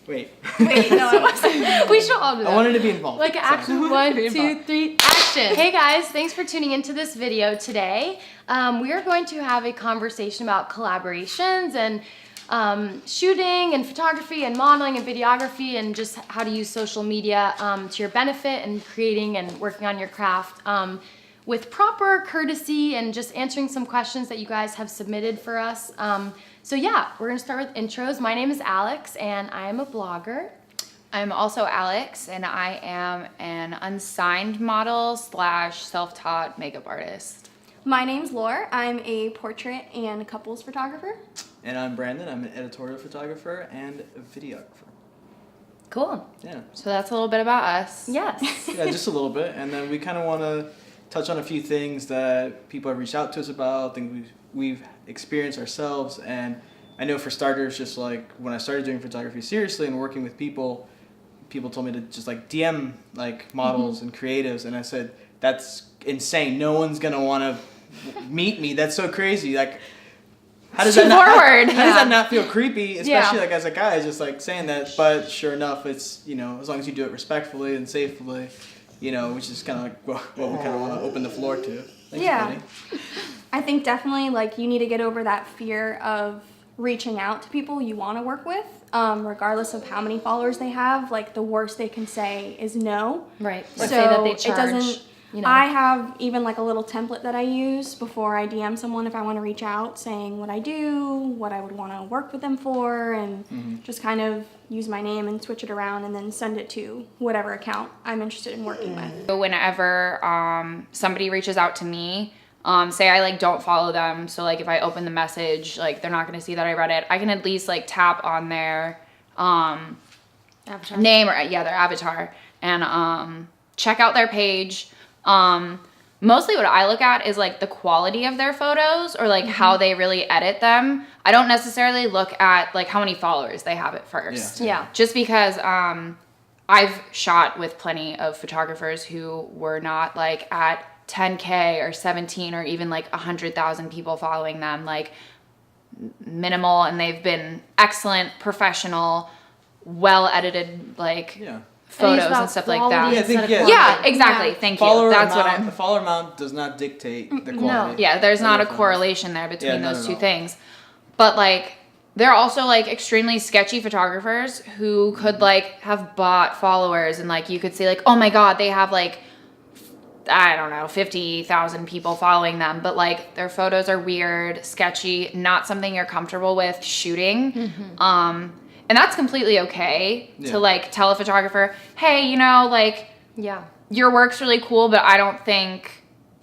Wait, no, I wasn't. We should all do that. I wanted to be involved. Like action, 1, 2, 3, action. Hey guys, thanks for tuning into this video today. We are going to have a conversation about collaborations and shooting and photography and modeling and videography and just how to use social media to your benefit and creating and working on your craft with proper courtesy and just answering some questions that you guys have submitted for us. So yeah, we're gonna start with intros. My name is Alix and I am a blogger. I'm also Alix, and I am an unsigned model / self-taught makeup artist. My name's Laur. I'm a portrait and couples photographer. And I'm Brandon. I'm an editorial photographer and a videographer. Cool. Yeah. So that's a little bit about us. Yes. Yeah, just a little bit. And then we kind of want to touch on a few things that people have reached out to us about, things we've experienced ourselves. And I know for starters, just like when I started doing photography seriously and working with people told me to just like DM like models and creatives. And I said, that's insane. No one's going to want to meet me. That's so crazy. Like, how does that not feel creepy, especially like as a guy, just like saying that. But sure enough, it's, you know, as long as you do it respectfully and safely, you know, which is kind of like what we kind of want to open the floor to. Thanks, buddy. I think definitely like you need to get over that fear of reaching out to people you want to work with, regardless of how many followers they have. Like the worst they can say is no. Right. So Or say that they charge. it doesn't. You know. I have even like a little template that I use before I DM someone if I want to reach out, saying what I do, what I would want to work with them for, and just kind of use my name and switch it around and then send it to whatever account I'm interested in working with. Whenever somebody reaches out to me, say I like don't follow them, so like if I open the message, like they're not going to see that I read it, I can at least like tap on their Avatar. name or their avatar and check out their page. Mostly what I look at is like the quality of their photos or like how they really edit them. I don't necessarily look at like how many followers they have at first. Yeah. Just because I've shot with plenty of photographers who were not like at 10K or 17 or even like 100,000 people following them, like minimal, and they've been excellent, professional, well edited, like photos and stuff like that. Exactly. Thank you. That's what the follower amount does not dictate the quality. No. Yeah, there's not a correlation there between those two things. But like there are also like extremely sketchy photographers who could like have bought followers, and like you could say like, oh my god, they have like, I don't know, 50,000 people following them, but like their photos are weird, sketchy, not something you're comfortable with shooting. And that's completely okay to like tell a photographer, hey, you know, like, your work's really cool, but I don't think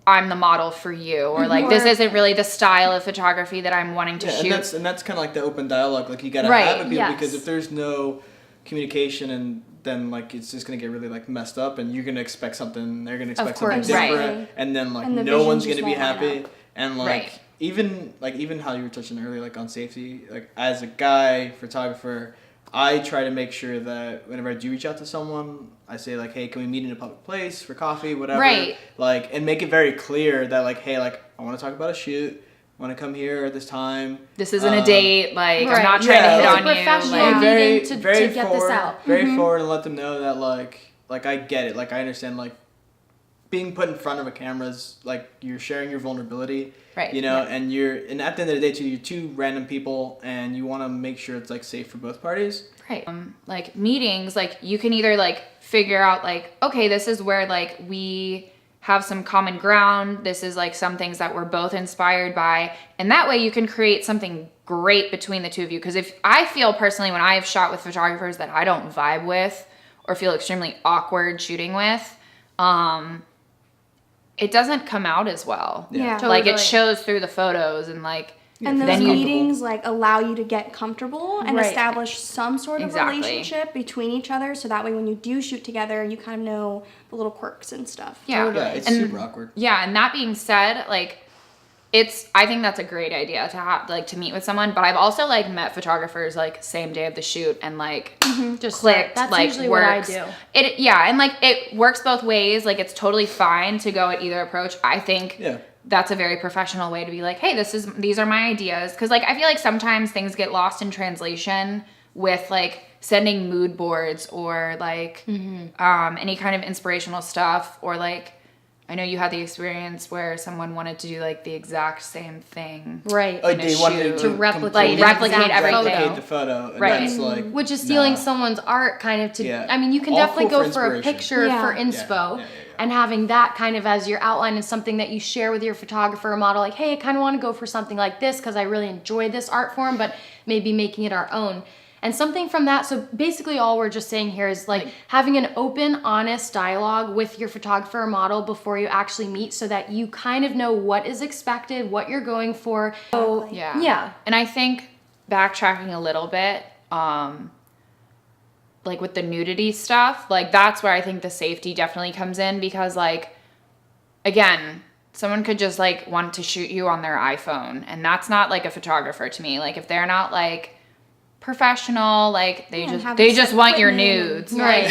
I'm the model for you, or like this isn't really the style of photography that I'm wanting to shoot. And that's kind of like the open dialogue, like you gotta have with people, because if there's no communication, and then like it's just gonna get really like messed up, and you're gonna expect something, they're gonna expect something different, and then like no one's gonna be happy, and like even how you were touching earlier, like on safety, like as a guy photographer, I try to make sure that whenever I do reach out to someone, I say like, hey, can we meet in a public place for coffee, whatever, like, and make it very clear that like, hey, like I want to talk about a shoot, I want to come here at this time. This isn't a date. Like I'm not trying to hit on you. Like very to get forward, this out. Very forward, and let them know that like I get it. Like I understand like being put in front of a camera is like you're sharing your vulnerability, you know, and at the end of the day too, you're two random people, and you want to make sure it's like safe for both parties. Right. Like meetings, like you can either like figure out like, okay, this is where like we have some common ground. This is like some things that we're both inspired by. And that way you can create something great between the two of you. Because if I feel personally, when I have shot with photographers that I don't vibe with or feel extremely awkward shooting with, it doesn't come out as well. Yeah. Like it shows through the photos, and like, and those meetings like allow you to get comfortable and establish some sort of relationship between each other, so that way when you do shoot together, you kind of know the little quirks and stuff. It's super awkward. Yeah, and that being said, like I think that's a great idea to have, like, to meet with someone. But I've also like met photographers like same day of the shoot and like just clicked. That's like usually works. what I do. And like it works both ways. Like it's totally fine to go at either approach. I think that's a very professional way to be like, hey, these are my ideas. Because like I feel like sometimes things get lost in translation with like sending mood boards or like any kind of inspirational stuff, or like I know you had the experience where someone wanted to do like the exact same thing. Right. Oh, they wanted to replicate everything. The photo. And Right. That's like, which is stealing someone's art kind of to, Yeah. I mean, you can All definitely cool go for for a inspiration. picture Yeah. for inspo Yeah. and having that kind of as your outline and something that you share with your photographer or model, like, hey, I kind of want to go for something like this because I really enjoy this art form, but maybe making it our own. And something from that, so basically all we're just saying here is like having an open, honest dialogue with your photographer or model before you actually meet so that you kind of know what is expected, what you're going for. So, yeah. And I think backtracking a little bit, like with the nudity stuff, like that's where I think the safety definitely comes in, because like, again, someone could just like want to shoot you on their iPhone, and that's not like a photographer to me. Like if they're not like professional, like they just want your nudes, Right.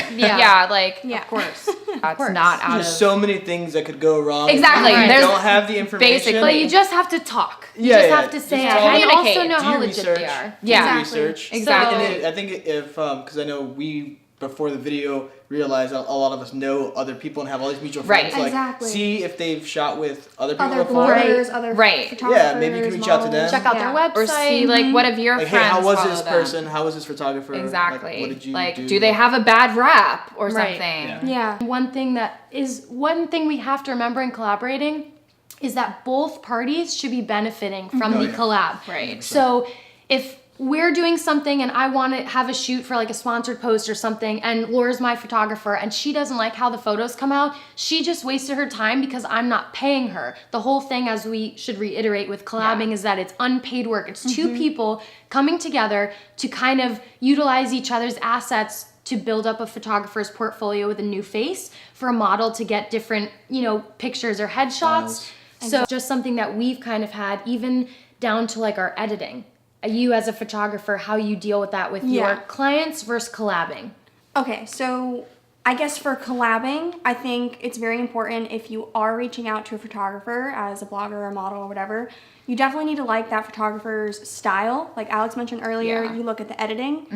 Like, Yeah. of course, that's not out There's of so many things that could go wrong. Exactly. If you There's don't have the information. basically- But you just have to talk. You Yeah, just yeah. have to say Just it. And communicate. also know Do how your legit research. they are. Yeah. Do Exactly. research. Exactly. And I think if because I know we before the video realized a lot of us know other people and have all these mutual friends. Right. Like Exactly. see if they've shot with other people Other before. bloggers, other Right. photographers, Yeah, maybe you can reach out to them. Check out their website. or see like what if your Like, hey, friends how was follow this them? person? How was this photographer? Exactly. Like, what did you like, do? do they have a bad rap or Right. something? Yeah. Yeah. One thing we have to remember in collaborating is that both parties should be benefiting from the yeah. collab. Right. So if we're doing something and I want to have a shoot for like a sponsored post or something, and Laura's my photographer and she doesn't like how the photos come out, she just wasted her time because I'm not paying her. The whole thing, as we should reiterate with collabing, is that it's unpaid work. It's two people coming together to kind of utilize each other's assets to build up a photographer's portfolio with a new face for a model to get different, pictures or headshots. So just something that we've kind of had, even down to like our editing. You as a photographer, how you deal with that with your clients versus collabing. Okay, so I guess for collabing, I think it's very important if you are reaching out to a photographer as a blogger or model or whatever, you definitely need to like that photographer's style. Like Alix mentioned earlier, you look at the editing.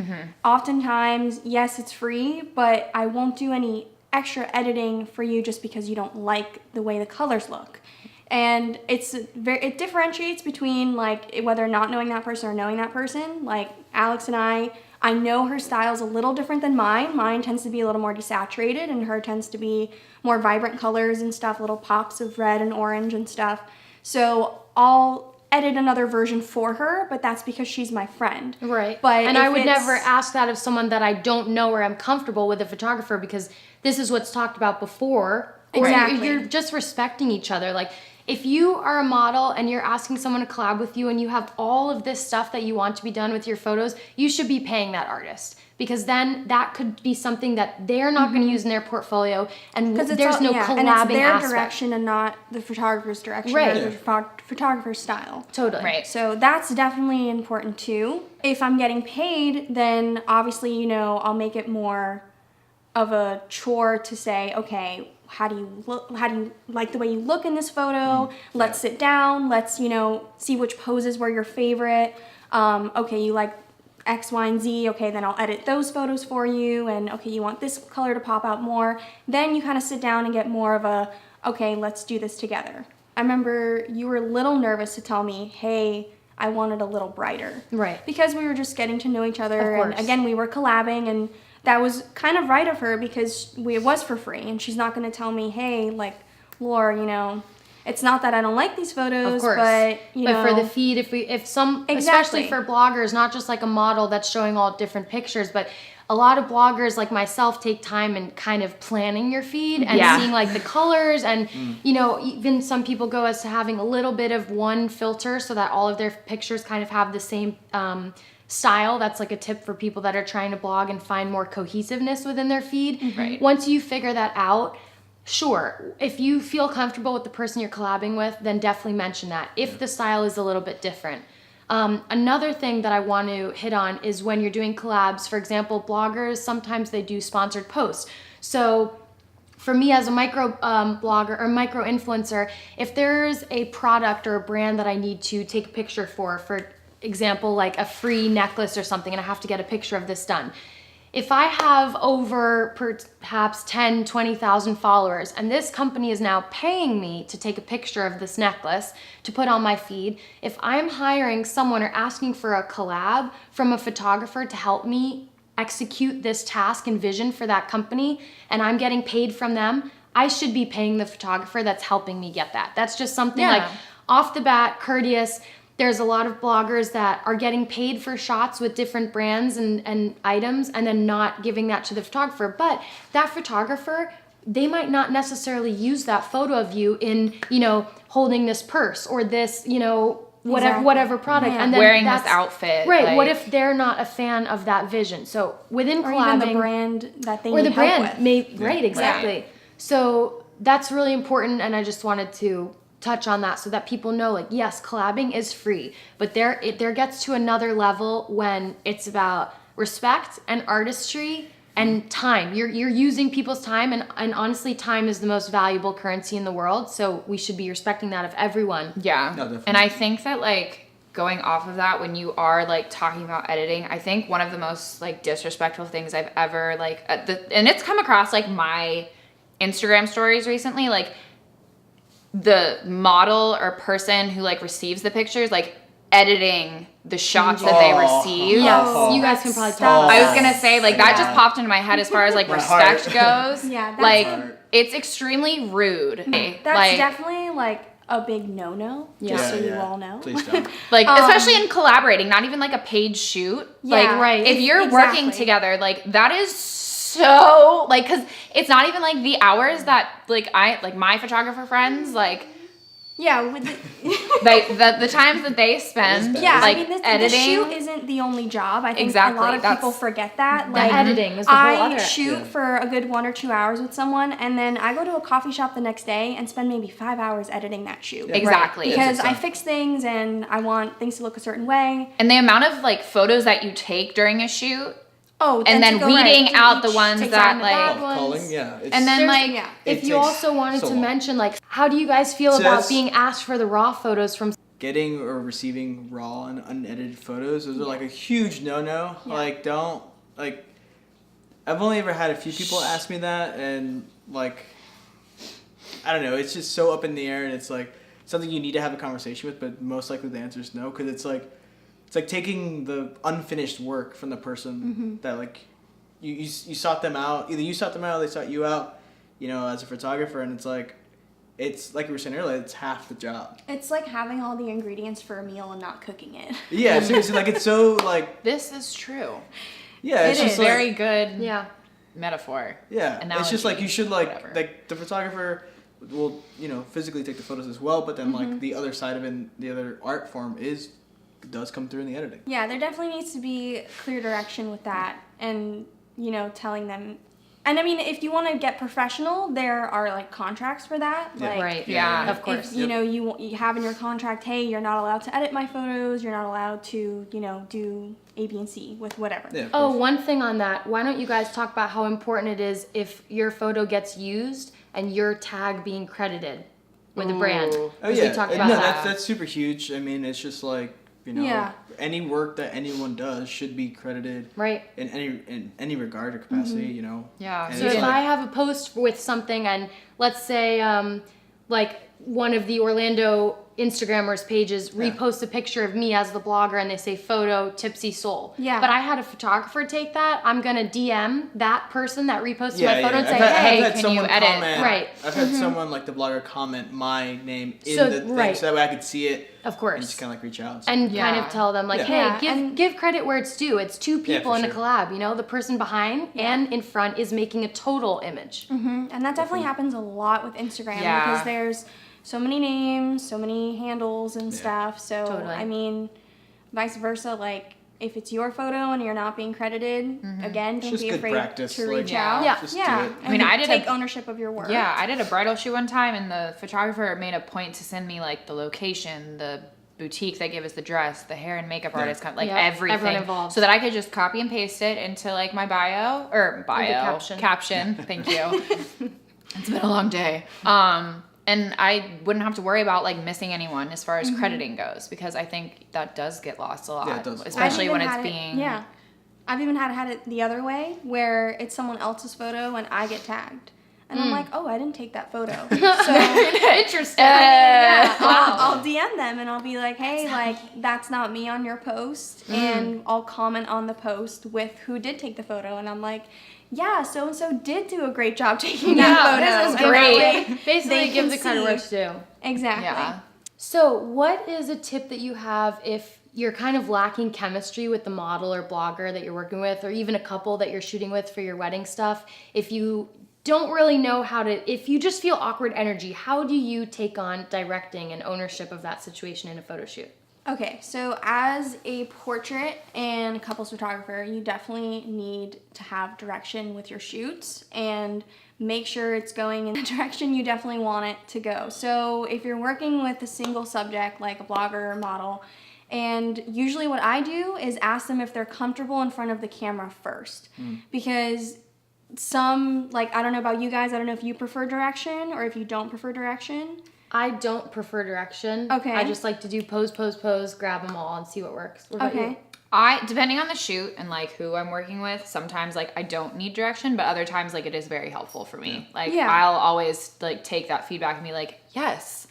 Oftentimes, yes, it's free, but I won't do any extra editing for you just because you don't like the way the colors look. And it differentiates between like whether not knowing that person or knowing that person. Like Alix and I know her style's a little different than mine. Mine tends to be a little more desaturated and her tends to be more vibrant colors and stuff, little pops of red and orange and stuff. So I'll edit another version for her, but that's because she's my friend. Right. But I would never ask that of someone that I don't know or I'm comfortable with a photographer, because this is what's talked about before. Exactly. You're just respecting each other. Like if you are a model and you're asking someone to collab with you and you have all of this stuff that you want to be done with your photos, you should be paying that artist, because then that could be something that they're not going to use in their portfolio, and there's no collabing and it's their aspect. direction and not the photographer's direction Right. or the photographer's style. Totally. Right. So that's definitely important too. If I'm getting paid, then obviously, I'll make it more of a chore to say, okay, how do you look? How do you like the way you look in this photo? Let's sit down. Let's, see which poses were your favorite. Okay, you like X, Y, and Z. Okay, then I'll edit those photos for you. And okay, you want this color to pop out more. Then you kind of sit down and get more of a, okay, let's do this together. I remember you were a little nervous to tell me, hey, I wanted a little brighter. Right. Because we were just getting to know each other. Of course. And again, we were collabing, and that was kind of right of her because it was for free, and she's not going to tell me, hey, like, Laur, it's not that I don't like these photos, Of course. but for the feed, especially for bloggers, not just like a model that's showing all different pictures, but a lot of bloggers like myself take time in kind of planning your feed and seeing like the colors, and even some people go as to having a little bit of one filter so that all of their pictures kind of have the same style. That's like a tip for people that are trying to blog and find more cohesiveness within their feed. Right. Once you figure that out, sure, if you feel comfortable with the person you're collabing with, then definitely mention that if the style is a little bit different. Another thing that I want to hit on is when you're doing collabs, for example, bloggers, sometimes they do sponsored posts. So for me as a micro blogger or micro influencer, if there's a product or a brand that I need to take a picture for example, like a free necklace or something, and I have to get a picture of this done. If I have over perhaps 10, 20,000 followers, and this company is now paying me to take a picture of this necklace to put on my feed, if I'm hiring someone or asking for a collab from a photographer to help me execute this task and vision for that company, and I'm getting paid from them, I should be paying the photographer that's helping me get that. That's just something like off the bat, courteous. There's a lot of bloggers that are getting paid for shots with different brands and items and then not giving that to the photographer. But that photographer, they might not necessarily use that photo of you in, you know, holding this purse or this, you know, whatever product. Yeah. And then wearing this outfit. Right. Like, what if they're not a fan of that vision? So within or collabing. even the brand that they or the need help brand. with. Right, exactly. Right. So that's really important, and I just wanted to touch on that so that people know, like, yes, collabing is free, but there gets to another level when it's about respect and artistry and time. You're using people's time, and honestly, time is the most valuable currency in the world, so we should be respecting that of everyone. Yeah. No, definitely. And I think that, like, going off of that, when you are, like, talking about editing, I think one of the most, like, disrespectful things I've ever, like, and it's come across, like, my Instagram stories recently, like, the model or person who, like, receives the pictures, like, editing the shots that they receive. Yes, you guys can probably talk about I was that. gonna say, like, that just popped into my head as far as, like, My respect heart. goes. Yeah, that's like, hard. it's extremely rude. That's like, definitely like a big no-no, just so you all know. Please don't. like, especially in collaborating, not even like a paid shoot. Yeah, like, right. If you're Exactly. working together, like, that is so, like, because it's not even like the hours that, like, my photographer friends, like, Yeah, with the times that they spend, yeah, like, I mean, the editing. shoot isn't the only job. I think Exactly, a lot of that's- people forget that. The Like, editing is the whole I other. shoot for a good 1 or 2 hours with someone, and then I go to a coffee shop the next day and spend maybe 5 hours editing that shoot. Exactly. Because Yeah, I fix things and I want things to look a certain way. And the amount of, like, photos that you take during a shoot, Oh, and then to go weeding to out the each, ones take that, down the like- bad Oh, ones. calling, yeah. It's, and then, There's- like, yeah. If It you takes also wanted so to long. mention, like, how do you guys feel So about that's- being asked for the raw photos from getting or receiving raw and unedited photos, those are like a huge no-no. Like, don't, like, I've only ever had a few people ask me that, and, like, I don't know, it's just so up in the air, and it's like something you need to have a conversation with, but most likely the answer is no, because it's like taking the unfinished work from the person that, like, you sought them out, either you sought them out or they sought you out, you know, as a photographer, and it's like we were saying earlier, it's half the job. It's like having all the ingredients for a meal and not cooking it. Yeah, seriously, like, it's so, like, this is true. yeah, it's It just is like, very good Yeah. metaphor. yeah, it's just like analogy, you should, whatever. like the photographer will, you know, physically take the photos as well, but then like the other side of it, the other art form does come through in the editing. Yeah, there definitely needs to be clear direction with that, and, you know, telling them. And I mean, if you want to get professional, there are like contracts for that. Yeah. Like, Right. Yeah, Of course. if you know you have in your contract, hey, you're not allowed to edit my photos. You're not allowed to, you know, do A, B, and C with whatever. Yeah. of Oh, course. one thing on that. Why don't you guys talk about how important it is if your photo gets used and your tag being credited with a brand? Ooh. Oh 'Cause yeah, we talked no, about that. that's super huge. I mean, it's just like, you know, Yeah. any work that anyone does should be credited Right. in any regard or capacity. You know. Yeah. And So it's if like- I have a post with something, and let's say like one of the Orlando Instagrammers pages reposts a picture of me as the blogger, and they say photo Tipsy Soul. Yeah. But I had a photographer take that. I'm gonna DM that person that reposted Yeah, my photo and say, I've had, hey, I've had can someone you edit? comment. Right. I've had someone like the blogger comment my name in So- the thing, right. so that way I could see it of and course. just kind of like reach out. So. And kind Yeah. of tell them like, Yeah. hey, Yeah, give credit where it's due. It's two people for in a sure. collab. You know, the person behind and in front is making a total image. And that definitely happens a lot with Instagram Yeah. because there's so many names, so many handles and stuff. So, Totally. I mean, vice versa, like, if it's your photo and you're not being credited, again, don't just be good afraid practice, to like, reach Yeah. out. Yeah. Just yeah. do it. And I mean, I did take a- ownership of your work. Yeah, I did a bridal shoot one time, and the photographer made a point to send me, like, the location, the boutique that gave us the dress, the hair and makeup artist, like, Yeah, everything, everyone involved. so that I could just copy and paste it into, like, my bio caption. caption. Thank you. It's been a long day. And I wouldn't have to worry about like missing anyone as far as crediting goes, because I think that does get lost a lot, Yeah, it does. especially when it's I've even had it the other way where it's someone else's photo and I get tagged. And I'm like, oh, I didn't take that photo. So Interesting. I'll DM them and I'll be like, hey, that's not me on your post. And I'll comment on the post with who did take the photo. And I'm like, yeah, so-and-so did do a great job taking that photo. This is great. Basically, give the credit where it's due. Exactly. Yeah. So what is a tip that you have if you're kind of lacking chemistry with the model or blogger that you're working with, or even a couple that you're shooting with for your wedding stuff? If you don't really know if you just feel awkward energy, how do you take on directing and ownership of that situation in a photo shoot? Okay, so as a portrait and couples photographer, you definitely need to have direction with your shoots and make sure it's going in the direction you definitely want it to go. So if you're working with a single subject like a blogger or model, and usually what I do is ask them if they're comfortable in front of the camera first, because some, like, I don't know about you guys, I don't know if you prefer direction or if you don't prefer direction. I don't prefer direction. Okay. I just like to do pose, grab them all and see what works. What about you? Depending on the shoot and like who I'm working with, sometimes like I don't need direction, but other times like it is very helpful for me. Like I'll always like take that feedback and be like, yes.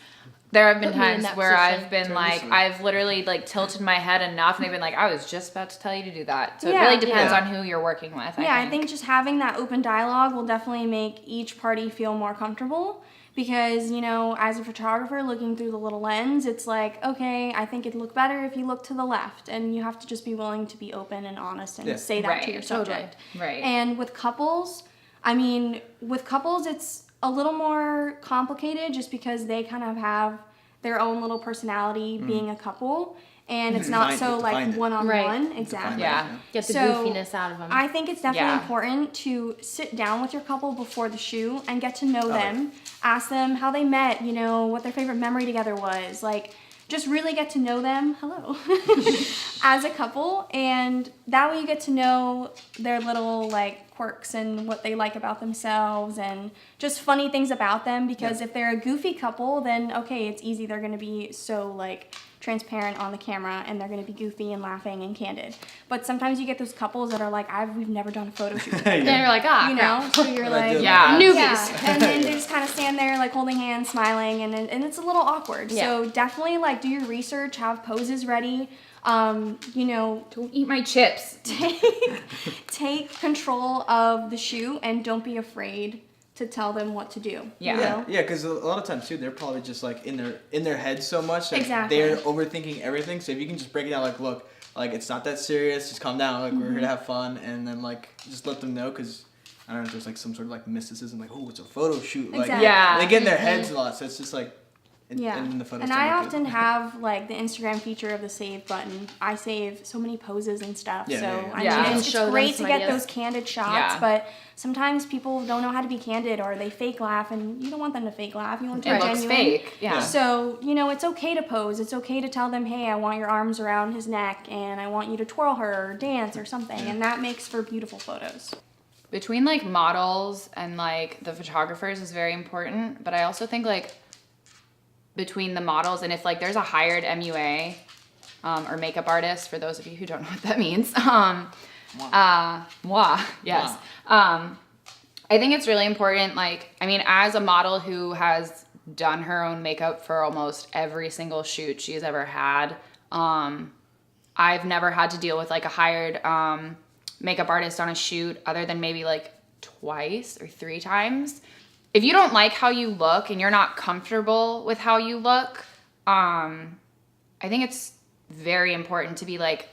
There have been times where I've been like, I've literally like tilted my head enough and they've been like, I was just about to tell you to do that. So it really depends on who you're working with. I think just having that open dialogue will definitely make each party feel more comfortable, because, you know, as a photographer looking through the little lens, it's like, okay, I think it'd look better if you look to the left, and you have to just be willing to be open and honest and say that to your subject. Right. And with couples, it's a little more complicated just because they kind of have their own little personality being a couple, and it's not so like one-on-one. Exactly. Yeah. Get the goofiness out of them. I think it's definitely important to sit down with your couple before the shoot and get to know them. Ask them how they met, you know, what their favorite memory together was. Like, just really get to know them, as a couple, and that way you get to know their little like quirks and what they like about themselves and just funny things about them, because if they're a goofy couple, then okay, it's easy, they're going to be so like transparent on the camera and they're going to be goofy and laughing and candid. But sometimes you get those couples that are like, we've never done a photo shoot together. And you're like, you know, so you're like, newbies. And then they just kind of stand there like holding hands, smiling, and it's a little awkward. So definitely like do your research, have poses ready. You know, don't eat my chips. Take control of the shoot and don't be afraid to tell them what to do. Yeah. You know? Yeah, because a lot of times too, they're probably just like in their head so much that Exactly. they're overthinking everything. So if you can just break it down, like, look, like it's not that serious. Just calm down. Like we're here to have fun, and then like just let them know, because I don't know if there's like some sort of like mysticism, like, oh, it's a photo shoot. Like they get in their heads a lot, so it's just like. In the photos, and I often have like the Instagram feature of the save button. I save so many poses and stuff. I mean, it's great to get those candid shots, but sometimes people don't know how to be candid, or they fake laugh, and you don't want them to fake laugh. You want them to be genuine. Fake. Yeah. So, you know, it's okay to pose. It's okay to tell them, hey, I want your arms around his neck, and I want you to twirl her or dance or something, and that makes for beautiful photos. Between like models and like the photographers is very important, but I also think like between the models, and if like there's a hired MUA or makeup artist, for those of you who don't know what that means, yes. I think it's really important, like, I mean, as a model who has done her own makeup for almost every single shoot she's ever had, I've never had to deal with like a hired makeup artist on a shoot other than maybe like twice or 3 times. If you don't like how you look and you're not comfortable with how you look, I think it's very important to be like,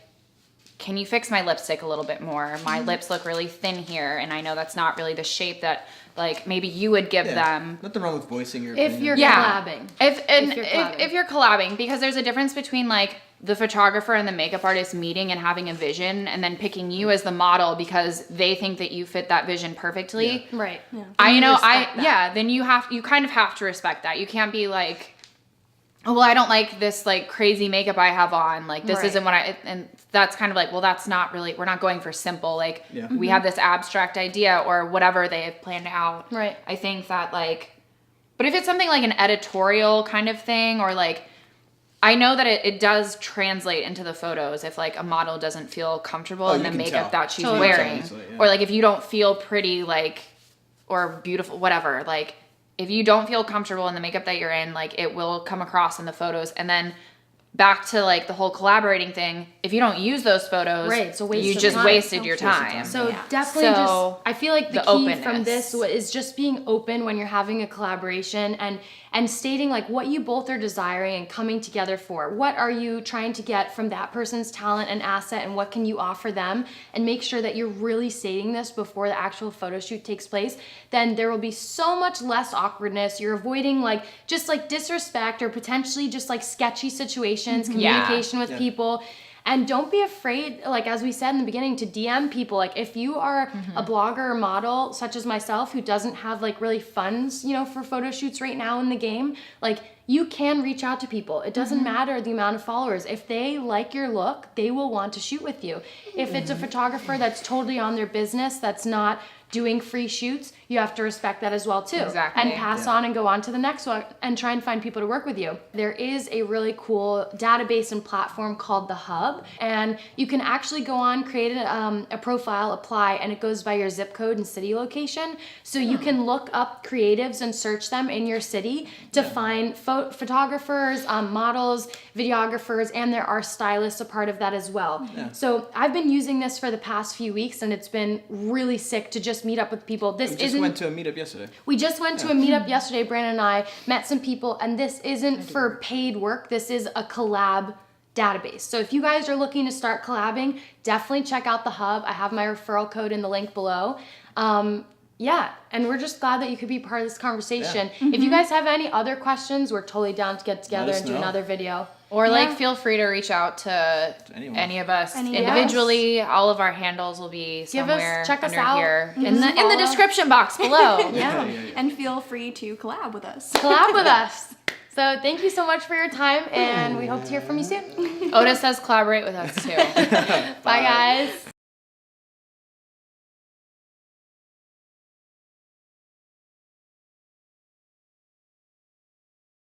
can you fix my lipstick a little bit more? My lips look really thin here, and I know that's not really the shape that like maybe you would give them. Nothing wrong with voicing your if opinion. you're collabing. If you're collabing, because there's a difference between like the photographer and the makeup artist meeting and having a vision, and then picking you as the model because they think that you fit that vision perfectly. Yeah. Right. Yeah. Then you kind of have to respect that. You can't be like, oh, well, I don't like this like crazy makeup I have on. Like this isn't what and that's kind of like, well, that's not really, we're not going for simple. Like we have this abstract idea or whatever they have planned out. Right. I think that like, But if it's something like an editorial kind of thing, or like, I know that it does translate into the photos if like a model doesn't feel comfortable in the makeup that she's wearing. Or like if you don't feel pretty, like, or beautiful, whatever, like if you don't feel comfortable in the makeup that you're in, like it will come across in the photos. And then back to like the whole collaborating thing, if you don't use those photos, right, it's a waste you of just time. wasted your time. So definitely just, I feel like the key openness from this is just being open when you're having a collaboration and stating like what you both are desiring and coming together for. What are you trying to get from that person's talent and asset, and what can you offer them? And make sure that you're really stating this before the actual photo shoot takes place. Then there will be so much less awkwardness. You're avoiding like just like disrespect or potentially just like sketchy situations, communication with people. And don't be afraid, like as we said in the beginning, to DM people. Like if you are a blogger or model such as myself who doesn't have like really funds, you know, for photo shoots right now in the game, like you can reach out to people. It doesn't matter the amount of followers. If they like your look, they will want to shoot with you. If it's a photographer that's totally on their business, that's not doing free shoots, you have to respect that as well too. Exactly. And pass on and go on to the next one and try and find people to work with you. There is a really cool database and platform called The Hub, and you can actually go on, create a profile, apply, and it goes by your zip code and city location. So you can look up creatives and search them in your city to find photographers, models, videographers, and there are stylists a part of that as well. So I've been using this for the past few weeks, and it's been really sick to just meet up with people. We just went to a meetup yesterday. We just went to a meetup yesterday. Brandon and I met some people, and this isn't for paid work. This is a collab database. So if you guys are looking to start collabing, definitely check out The Hub. I have my referral code in the link below. Yeah, and we're just glad that you could be part of this conversation. If you guys have any other questions, we're totally down to get together and do another video. Or like feel free to reach out to any of us individually. All of our handles will be somewhere check us under out. here in the description box below. And feel free to collab with us. Collab with us. So thank you so much for your time, and we hope to hear from you soon. Otis says collaborate with us too. Bye guys.